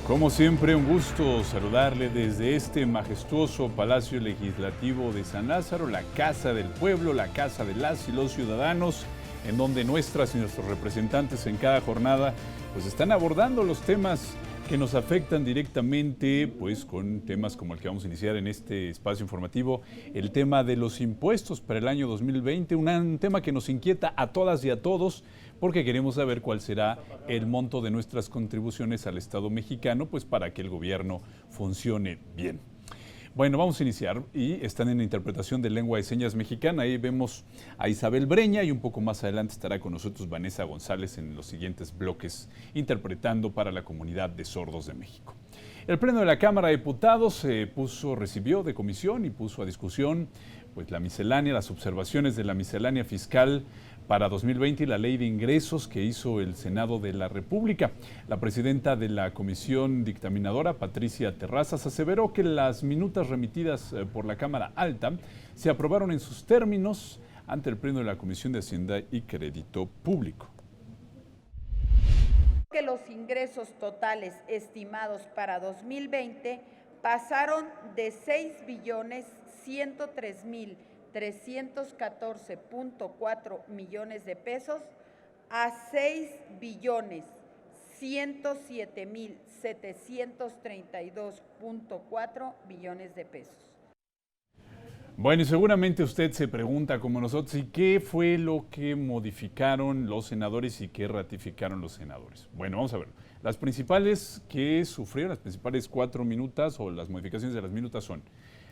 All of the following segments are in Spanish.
Como siempre, un gusto saludarle desde este majestuoso Palacio Legislativo de San Lázaro, la Casa del Pueblo, la Casa de las y los ciudadanos, en donde nuestras y nuestros representantes en cada jornada pues están abordando los temas que nos afectan directamente, pues con temas como el que vamos a iniciar en este espacio informativo, el tema de los impuestos para el año 2020, un tema que nos inquieta a todas y a todos, porque queremos saber cuál será el monto de nuestras contribuciones al Estado mexicano, pues para que el gobierno funcione bien. Bueno, vamos a iniciar y están en la interpretación de lengua de señas mexicana. Ahí vemos a Isabel Breña y un poco más adelante estará con nosotros Vanessa González en los siguientes bloques interpretando para la comunidad de sordos de México. El Pleno de la Cámara de Diputados recibió de comisión y puso a discusión pues la miscelánea, las observaciones de la miscelánea fiscal para 2020 y la ley de ingresos que hizo el Senado de la República. La presidenta de la comisión dictaminadora, Patricia Terrazas, aseveró que las minutas remitidas por la Cámara Alta se aprobaron en sus términos ante el Pleno de la Comisión de Hacienda y Crédito Público. Que los ingresos totales estimados para 2020 pasaron de 6.103.314.4 millones de pesos a 6.107.732.4 millones de pesos. Bueno, y seguramente usted se pregunta, como nosotros, ¿y qué fue lo que modificaron los senadores y qué ratificaron los senadores? Bueno, vamos a ver. Las principales que sufrieron, las principales 4 minutas o las modificaciones de las minutas son: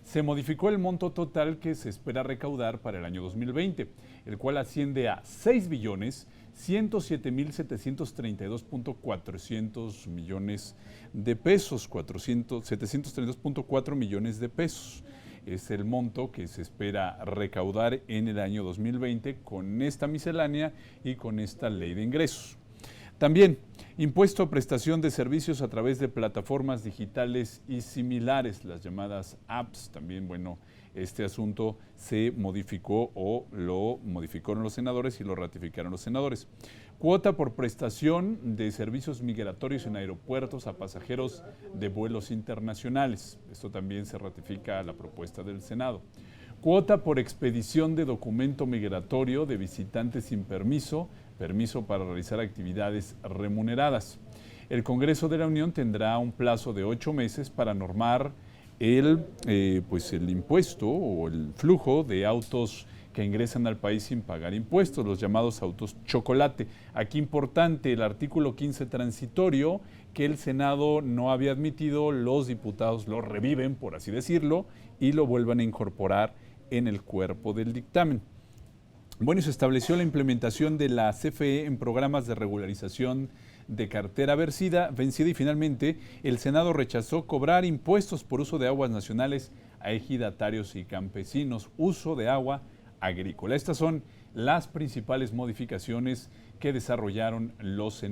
se modificó el monto total que se espera recaudar para el año 2020, el cual asciende a 6.107.732.400 millones de pesos, 732.4 millones de pesos. Es el monto que se espera recaudar en el año 2020 con esta miscelánea y con esta ley de ingresos. También, impuesto a prestación de servicios a través de plataformas digitales y similares, las llamadas apps. También, bueno, este asunto se modificó o lo modificaron los senadores y lo ratificaron los senadores. Cuota por prestación de servicios migratorios en aeropuertos a pasajeros de vuelos internacionales. Esto también se ratifica a la propuesta del Senado. Cuota por expedición de documento migratorio de visitantes sin permiso, permiso para realizar actividades remuneradas. El Congreso de la Unión tendrá un plazo de 8 meses para normar el impuesto o el flujo de autos que ingresan al país sin pagar impuestos, los llamados autos chocolate. Aquí importante el artículo 15 transitorio que el Senado no había admitido, los diputados lo reviven, por así decirlo, y lo vuelvan a incorporar en el cuerpo del dictamen. Bueno, se estableció la implementación de la CFE en programas de regularización de cartera vencida y finalmente el Senado rechazó cobrar impuestos por uso de aguas nacionales a ejidatarios y campesinos, uso de agua agrícola. Estas son las principales modificaciones que desarrollaron los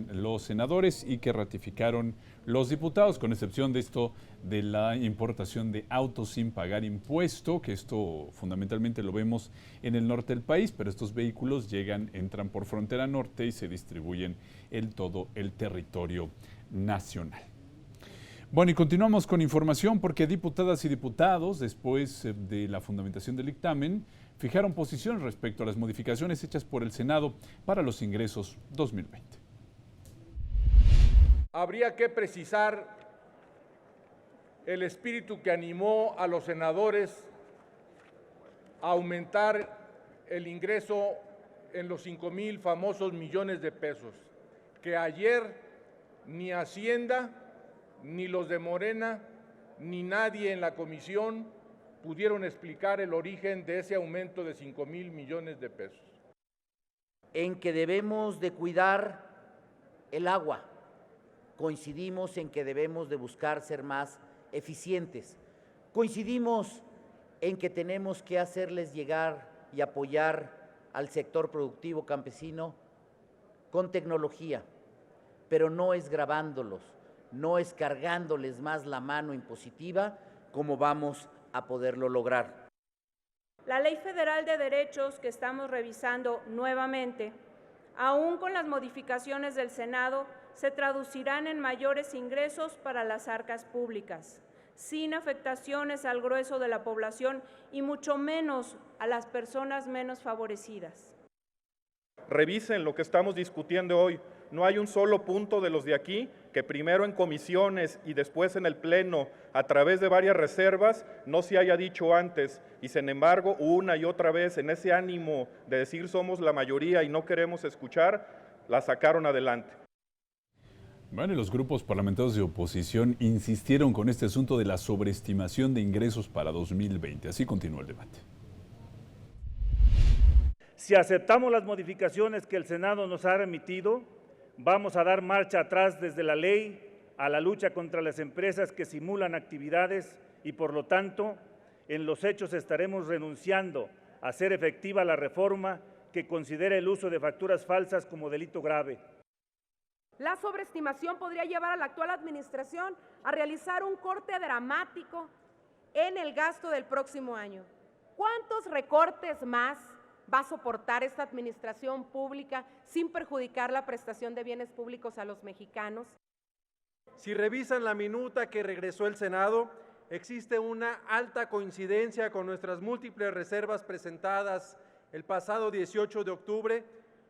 senadores y que ratificaron los diputados, con excepción de esto de la importación de autos sin pagar impuesto, que esto fundamentalmente lo vemos en el norte del país, pero estos vehículos entran por frontera norte y se distribuyen en todo el territorio nacional. Bueno, y continuamos con información porque diputadas y diputados, después de la fundamentación del dictamen, fijaron posición respecto a las modificaciones hechas por el Senado para los ingresos 2020. Habría que precisar el espíritu que animó a los senadores a aumentar el ingreso en los 5,000 famosos millones de pesos, que ayer ni Hacienda, ni los de Morena, ni nadie en la comisión pudieron explicar el origen de ese aumento de 5,000 millones de pesos. En que debemos de cuidar el agua, coincidimos en que debemos de buscar ser más eficientes, coincidimos en que tenemos que hacerles llegar y apoyar al sector productivo campesino con tecnología, pero no es gravándolos, no es cargándoles más la mano impositiva como vamos a poderlo lograr. La Ley Federal de Derechos que estamos revisando nuevamente, aún con las modificaciones del Senado, se traducirán en mayores ingresos para las arcas públicas, sin afectaciones al grueso de la población y mucho menos a las personas menos favorecidas. Revisen lo que estamos discutiendo hoy. No hay un solo punto de los de aquí que primero en comisiones y después en el Pleno, a través de varias reservas, no se haya dicho antes. Y sin embargo, una y otra vez, en ese ánimo de decir somos la mayoría y no queremos escuchar, la sacaron adelante. Bueno, y los grupos parlamentarios de oposición insistieron con este asunto de la sobreestimación de ingresos para 2020. Así continúa el debate. Si aceptamos las modificaciones que el Senado nos ha remitido, vamos a dar marcha atrás desde la ley a la lucha contra las empresas que simulan actividades y, por lo tanto, en los hechos estaremos renunciando a hacer efectiva la reforma que considere el uso de facturas falsas como delito grave. La sobreestimación podría llevar a la actual administración a realizar un corte dramático en el gasto del próximo año. ¿Cuántos recortes más va a soportar esta administración pública sin perjudicar la prestación de bienes públicos a los mexicanos? Si revisan la minuta que regresó el Senado, existe una alta coincidencia con nuestras múltiples reservas presentadas el pasado 18 de octubre,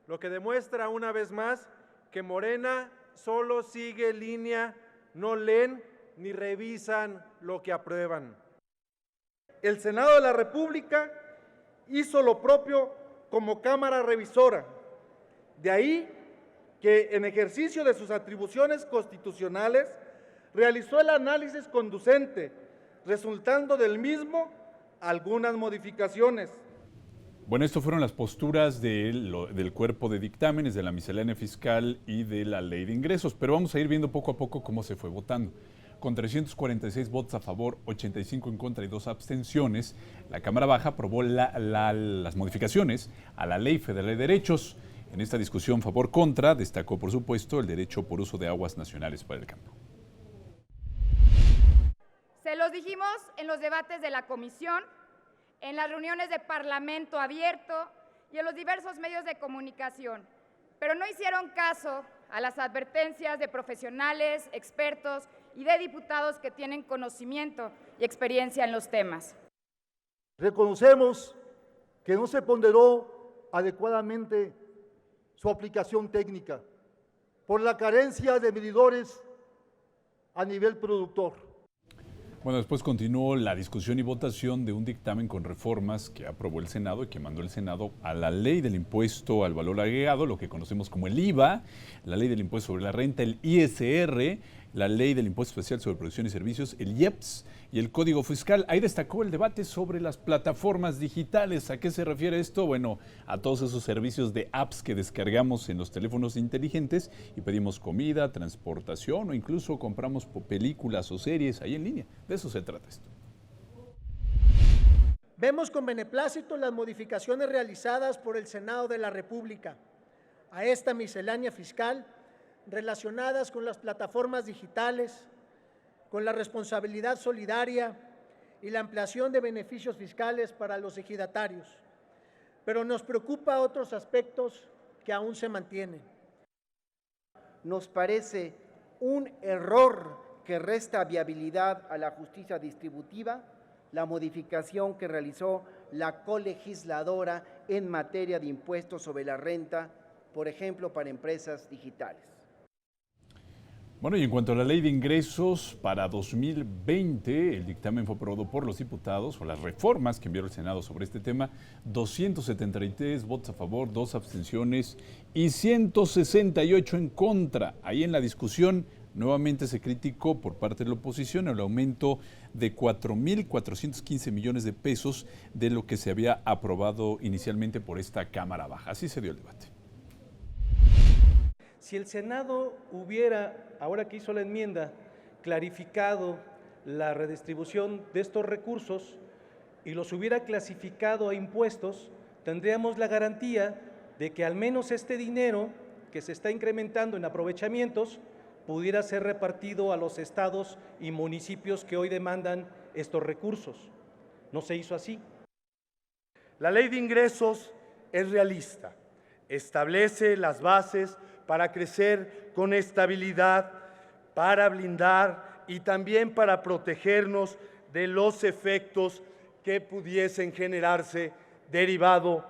lo que demuestra una vez más que Morena solo sigue línea, no leen ni revisan lo que aprueban. El Senado de la República hizo lo propio como Cámara Revisora. De ahí que en ejercicio de sus atribuciones constitucionales realizó el análisis conducente, resultando del mismo algunas modificaciones. Bueno, estas fueron las posturas del cuerpo de dictámenes, de la miscelánea fiscal y de la ley de ingresos, pero vamos a ir viendo poco a poco cómo se fue votando. Con 346 votos a favor, 85 en contra y 2 abstenciones, la Cámara Baja aprobó las modificaciones a la Ley Federal de Derechos. En esta discusión favor-contra destacó, por supuesto, el derecho por uso de aguas nacionales para el campo. Se los dijimos en los debates de la comisión, en las reuniones de Parlamento abierto y en los diversos medios de comunicación, pero no hicieron caso a las advertencias de profesionales, expertos y de diputados que tienen conocimiento y experiencia en los temas. Reconocemos que no se ponderó adecuadamente su aplicación técnica por la carencia de medidores a nivel productor. Bueno, después continuó la discusión y votación de un dictamen con reformas que aprobó el Senado y que mandó el Senado a la ley del impuesto al valor agregado, lo que conocemos como el IVA, la ley del impuesto sobre la renta, el ISR, la ley del impuesto especial sobre producción y servicios, el IEPS y el Código Fiscal. Ahí destacó el debate sobre las plataformas digitales. ¿A qué se refiere esto? Bueno, a todos esos servicios de apps que descargamos en los teléfonos inteligentes y pedimos comida, transportación o incluso compramos películas o series ahí en línea. De eso se trata esto. Vemos con beneplácito las modificaciones realizadas por el Senado de la República a esta miscelánea fiscal relacionadas con las plataformas digitales, con la responsabilidad solidaria y la ampliación de beneficios fiscales para los ejidatarios. Pero nos preocupa otros aspectos que aún se mantienen. Nos parece un error que resta viabilidad a la justicia distributiva la modificación que realizó la colegisladora en materia de impuestos sobre la renta, por ejemplo, para empresas digitales. Bueno, y en cuanto a la ley de ingresos para 2020, el dictamen fue aprobado por los diputados, o las reformas que envió el Senado sobre este tema, 273 votos a favor, 2 abstenciones y 168 en contra. Ahí en la discusión nuevamente se criticó por parte de la oposición el aumento de 4.415 millones de pesos de lo que se había aprobado inicialmente por esta Cámara Baja. Así se dio el debate. Si el Senado hubiera, ahora que hizo la enmienda, clarificado la redistribución de estos recursos y los hubiera clasificado a impuestos, tendríamos la garantía de que al menos este dinero que se está incrementando en aprovechamientos pudiera ser repartido a los estados y municipios que hoy demandan estos recursos. No se hizo así. La ley de ingresos es realista, establece las bases para crecer con estabilidad, para blindar y también para protegernos de los efectos que pudiesen generarse derivado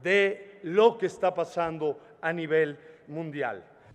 de lo que está pasando a nivel mundial.